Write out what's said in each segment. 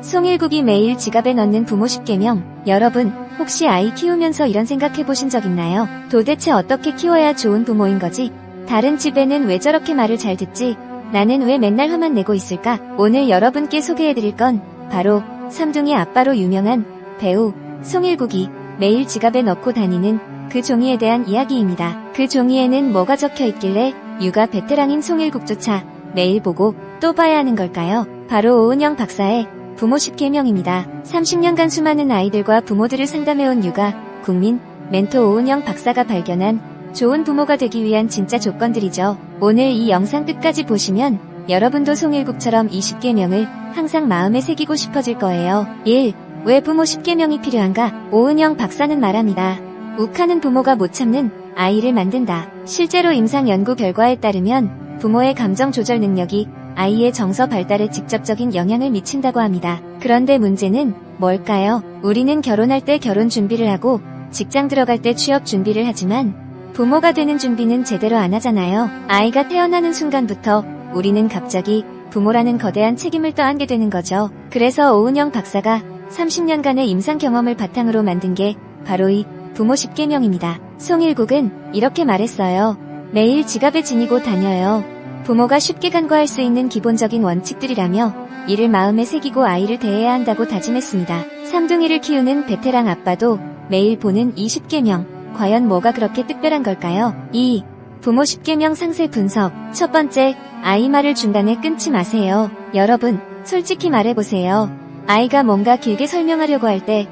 송일국이 매일 지갑에 넣는 부모 10계명. 여러분, 혹시 아이 키우면서 이런 생각해보신 적 있나요? 도대체 어떻게 키워야 좋은 부모인 거지? 다른 집에는 왜 저렇게 말을 잘 듣지? 나는 왜 맨날 화만 내고 있을까? 오늘 여러분께 소개해드릴 건 바로 삼둥이 아빠로 유명한 배우 송일국이 매일 지갑에 넣고 다니는 그 종이에 대한 이야기입니다. 그 종이에는 뭐가 적혀 있길래 육아 베테랑인 송일국조차 매일 보고 또 봐야 하는 걸까요? 바로 오은영 박사의 부모 10계명입니다. 30년간 수많은 아이들과 부모들을 상담해온 육아 국민 멘토 오은영 박사가 발견한 좋은 부모가 되기 위한 진짜 조건들이죠. 오늘 이 영상 끝까지 보시면 여러분도 송일국처럼 이 10계명을 항상 마음에 새기고 싶어질 거예요. 1. 왜 부모 10계명이 필요한가? 오은영 박사는 말합니다. 욱하는 부모가 못 참는 아이를 만든다. 실제로 임상 연구 결과에 따르면 부모의 감정 조절 능력이 아이의 정서 발달에 직접적인 영향을 미친다고 합니다. 그런데 문제는 뭘까요? 우리는 결혼할 때 결혼 준비를 하고 직장 들어갈 때 취업 준비를 하지만 부모가 되는 준비는 제대로 안 하잖아요. 아이가 태어나는 순간부터 우리는 갑자기 부모라는 거대한 책임을 떠안게 되는 거죠. 그래서 오은영 박사가 30년간의 임상 경험을 바탕으로 만든 게 바로 이 부모 10계명입니다. 송일국은 이렇게 말했어요. 매일 지갑에 지니고 다녀요. 부모가 쉽게 간과할 수 있는 기본적인 원칙들이라며 이를 마음에 새기고 아이를 대해야 한다고 다짐했습니다. 삼둥이를 키우는 베테랑 아빠도 매일 보는 이 10계명. 과연 뭐가 그렇게 특별한 걸까요? 2. 부모 10계명 상세 분석. 첫 번째, 아이 말을 중간에 끊지 마세요. 여러분, 솔직히 말해보세요. 아이가 뭔가 길게 설명하려고 할 때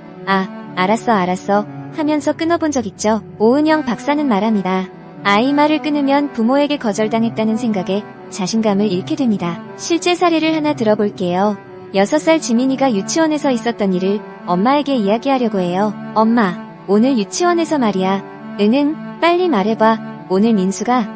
알았어 하면서 끊어본 적 있죠? 오은영 박사는 말합니다. 아이 말을 끊으면 부모에게 거절당했다는 생각에 자신감을 잃게 됩니다. 실제 사례를 하나 들어볼게요. 6살 지민이가 유치원에서 있었던 일을 엄마에게 이야기하려고 해요. 엄마, 오늘 유치원에서 말이야. 응, 빨리 말해봐. 오늘 민수가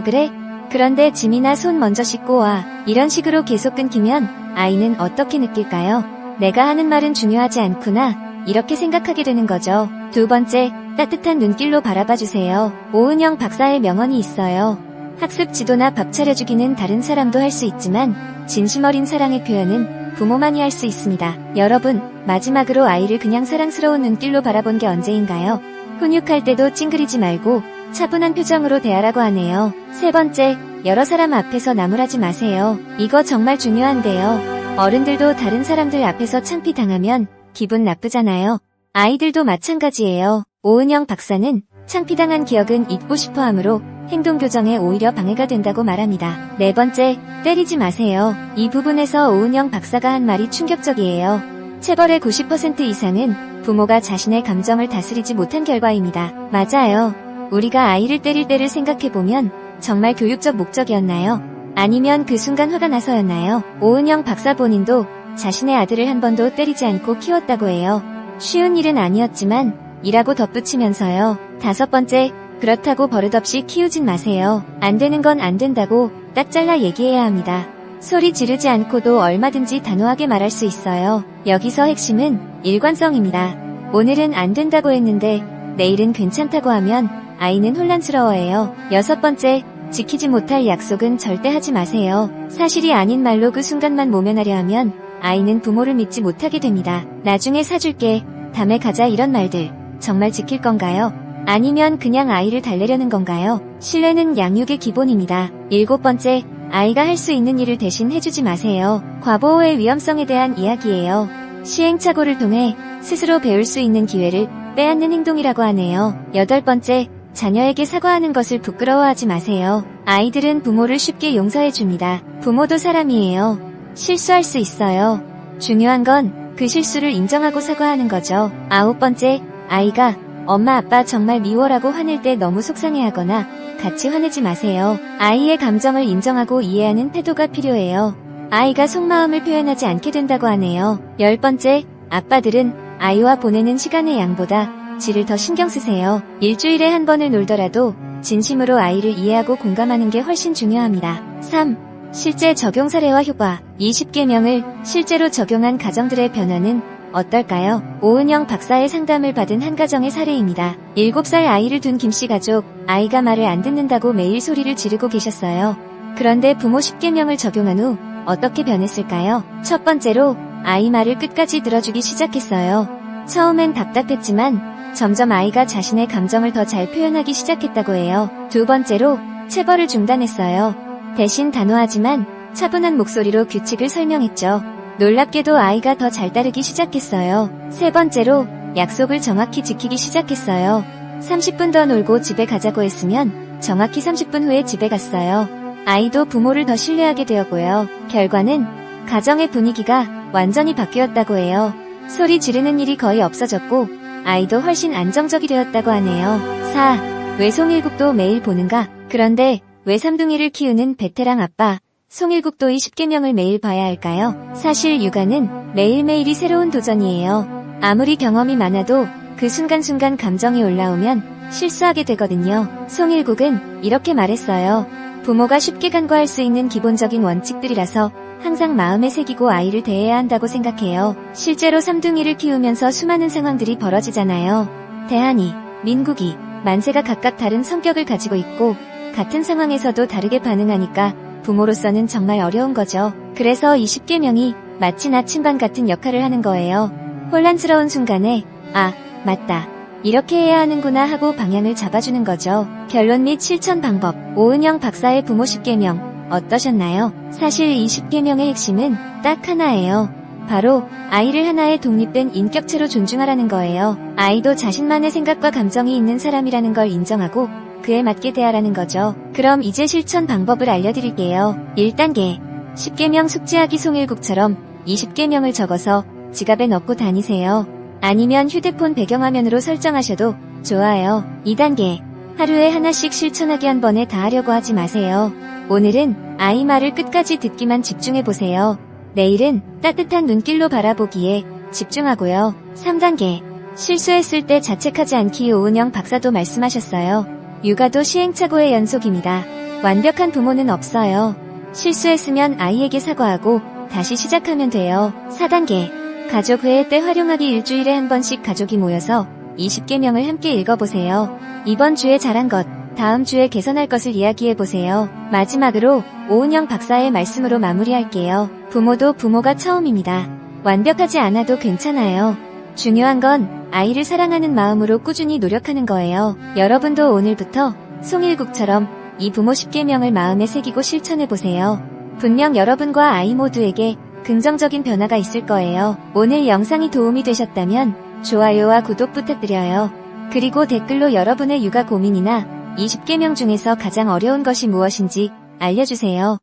그래? 그런데 지민아 손 먼저 씻고 와. 이런 식으로 계속 끊기면 아이는 어떻게 느낄까요? 내가 하는 말은 중요하지 않구나. 이렇게 생각하게 되는 거죠. 두 번째, 따뜻한 눈길로 바라봐주세요. 오은영 박사의 명언이 있어요. 학습 지도나 밥 차려주기는 다른 사람도 할 수 있지만 진심 어린 사랑의 표현은 부모만이 할 수 있습니다. 여러분, 마지막으로 아이를 그냥 사랑스러운 눈길로 바라본 게 언제인가요? 훈육할 때도 찡그리지 말고 차분한 표정으로 대하라고 하네요. 세 번째, 여러 사람 앞에서 나무라지 마세요. 이거 정말 중요한데요. 어른들도 다른 사람들 앞에서 창피당하면 기분 나쁘잖아요. 아이들도 마찬가지예요. 오은영 박사는 창피당한 기억은 잊고 싶어 하므로 행동 교정에 오히려 방해가 된다고 말합니다. 네 번째, 때리지 마세요. 이 부분에서 오은영 박사가 한 말이 충격적이에요. 체벌의 90% 이상은 부모가 자신의 감정을 다스리지 못한 결과입니다. 맞아요. 우리가 아이를 때릴 때를 생각해보면 정말 교육적 목적이었나요? 아니면 그 순간 화가 나서였나요? 오은영 박사 본인도 자신의 아들을 한 번도 때리지 않고 키웠다고 해요. 쉬운 일은 아니었지만 이라고 덧붙이면서요. 다섯 번째, 그렇다고 버릇없이 키우진 마세요. 안 되는 건 안 된다고 딱 잘라 얘기해야 합니다. 소리 지르지 않고도 얼마든지 단호하게 말할 수 있어요. 여기서 핵심은 일관성입니다. 오늘은 안 된다고 했는데 내일은 괜찮다고 하면 아이는 혼란스러워해요. 여섯 번째, 지키지 못할 약속은 절대 하지 마세요. 사실이 아닌 말로 그 순간만 모면하려 하면 아이는 부모를 믿지 못하게 됩니다. 나중에 사줄게, 다음에 가자 이런 말들 정말 지킬 건가요? 아니면 그냥 아이를 달래려는 건가요? 신뢰는 양육의 기본입니다. 일곱 번째, 아이가 할 수 있는 일을 대신 해주지 마세요. 과보호의 위험성에 대한 이야기예요. 시행착오를 통해 스스로 배울 수 있는 기회를 빼앗는 행동이라고 하네요. 여덟 번째, 자녀에게 사과하는 것을 부끄러워하지 마세요. 아이들은 부모를 쉽게 용서해줍니다. 부모도 사람이에요. 실수할 수 있어요. 중요한 건 그 실수를 인정하고 사과하는 거죠. 아홉 번째, 아이가 엄마 아빠 정말 미워라고 화낼 때 너무 속상해하거나 같이 화내지 마세요. 아이의 감정을 인정하고 이해하는 태도가 필요해요. 아이가 속마음을 표현하지 않게 된다고 하네요. 열 번째, 아빠들은 아이와 보내는 시간의 양보다 질을 더 신경 쓰세요. 일주일에 한 번을 놀더라도 진심으로 아이를 이해하고 공감하는 게 훨씬 중요합니다. 3. 실제 적용 사례와 효과. 20계명을 실제로 적용한 가정들의 변화는 어떨까요? 오은영 박사의 상담을 받은 한 가정의 사례입니다. 7살 아이를 둔 김씨 가족, 아이가 말을 안 듣는다고 매일 소리를 지르고 계셨어요. 그런데 부모 10계명을 적용한 후 어떻게 변했을까요? 첫 번째로 아이 말을 끝까지 들어주기 시작했어요. 처음엔 답답했지만 점점 아이가 자신의 감정을 더 잘 표현하기 시작했다고 해요. 두 번째로 체벌을 중단했어요. 대신 단호하지만 차분한 목소리로 규칙을 설명했죠. 놀랍게도 아이가 더 잘 따르기 시작했어요. 세 번째로 약속을 정확히 지키기 시작했어요. 30분 더 놀고 집에 가자고 했으면 정확히 30분 후에 집에 갔어요. 아이도 부모를 더 신뢰하게 되었고요. 결과는 가정의 분위기가 완전히 바뀌었다고 해요. 소리 지르는 일이 거의 없어졌고 아이도 훨씬 안정적이 되었다고 하네요. 4. 왜 송일국도 매일 보는가? 그런데 왜 삼둥이를 키우는 베테랑 아빠 송일국도의 10계명을 매일 봐야 할까요? 사실 육아는 매일매일이 새로운 도전이에요. 아무리 경험이 많아도 그 순간순간 감정이 올라오면 실수하게 되거든요. 송일국은 이렇게 말했어요. 부모가 쉽게 간과할 수 있는 기본적인 원칙들이라서 항상 마음에 새기고 아이를 대해야 한다고 생각해요. 실제로 삼둥이를 키우면서 수많은 상황들이 벌어지잖아요. 대한이, 민국이, 만세가 각각 다른 성격을 가지고 있고 같은 상황에서도 다르게 반응하니까 부모로서는 정말 어려운 거죠. 그래서 이 10계명이 마치 나침반 같은 역할을 하는 거예요. 혼란스러운 순간에 아, 맞다. 이렇게 해야 하는구나 하고 방향을 잡아주는 거죠. 결론 및 실천 방법. 오은영 박사의 부모 10계명 어떠셨나요? 사실 이 10계명의 핵심은 딱 하나예요. 바로 아이를 하나의 독립된 인격체로 존중하라는 거예요. 아이도 자신만의 생각과 감정이 있는 사람이라는 걸 인정하고 그에 맞게 대하라는 거죠. 그럼 이제 실천 방법을 알려드릴게요. 1단계 10계명 숙지하기 송일국처럼 20계명을 적어서 지갑에 넣고 다니세요. 아니면 휴대폰 배경화면으로 설정하셔도 좋아요. 2단계 하루에 하나씩 실천하기 한 번에 다 하려고 하지 마세요. 오늘은 아이 말을 끝까지 듣기만 집중해보세요. 내일은 따뜻한 눈길로 바라보기에 집중하고요. 3단계 실수했을 때 자책하지 않기. 오은영 박사도 말씀하셨어요. 육아도 시행착오의 연속입니다. 완벽한 부모는 없어요. 실수했으면 아이에게 사과하고 다시 시작하면 돼요. 4단계 가족 회의 때 활용하기. 일주일에 한 번씩 가족이 모여서 20계명을 함께 읽어보세요. 이번 주에 잘한 것, 다음 주에 개선할 것을 이야기해보세요. 마지막으로 오은영 박사의 말씀으로 마무리할게요. 부모도 부모가 처음입니다. 완벽하지 않아도 괜찮아요. 중요한 건 아이를 사랑하는 마음으로 꾸준히 노력하는 거예요. 여러분도 오늘부터 송일국처럼 이 부모 10계명을 마음에 새기고 실천해보세요. 분명 여러분과 아이 모두에게 긍정적인 변화가 있을 거예요. 오늘 영상이 도움이 되셨다면 좋아요와 구독 부탁드려요. 그리고 댓글로 여러분의 육아 고민이나 이 10계명 중에서 가장 어려운 것이 무엇인지 알려주세요.